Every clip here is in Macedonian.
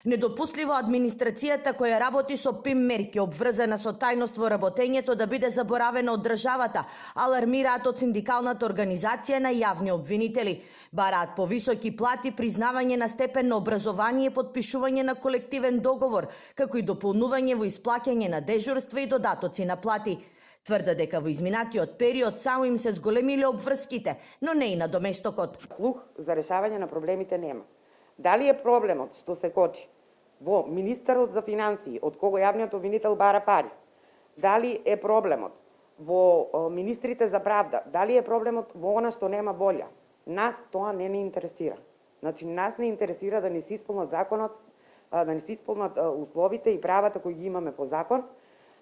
Недопустливо администрацијата која работи со ПИМ мерки обврзана со тајност во работењето да биде заборавена од државата, алармираат од синдикалната организација на јавни обвинители. Бараат повисоки плати, признавање на степен на образование и подпишување на колективен договор, како и дополнување во исплаќање на дежурства и додатоци на плати. Тврда дека во изминатиот период само им се зголемиле обврските, но не и на доместокот. Слух за решавање на проблемите нема. Дали е проблемот што се кочи во министерот за финансии, од кого јавниот обвинител бара пари? Дали е проблемот во министрите за правда? Дали е проблемот во она што нема волја? Нас тоа не ни интересира. Значи, нас не интересира да ни се исполнат законот, да ни се исполнат условите и правата кои ги имаме по закон,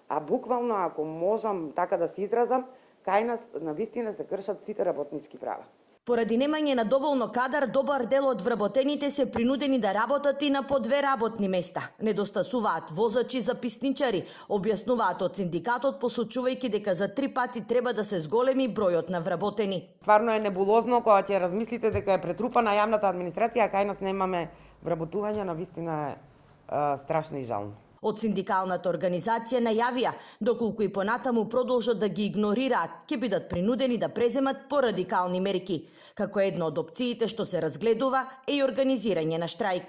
а буквално, ако можам така да се изразам, кај нас навистина се кршат сите работнички права. Поради немање на доволно кадар, добар дел од вработените се принудени да работат и на по 2 работни места. Недостасуваат возачи, записничари, објаснуваат од синдикатот, посочувајќи дека за 3 пати треба да се зголеми бројот на вработени. Стварно е небулозно кога ќе размислите дека е претрупана јавната администрација, а кај нас немаме вработување, навистина е страшно и жално. Од синдикалната организација најавија, доколку и понатаму продолжат да ги игнорираат, ќе бидат принудени да преземат порадикални мерки. Како една од опциите што се разгледува е и организирање на штрајк.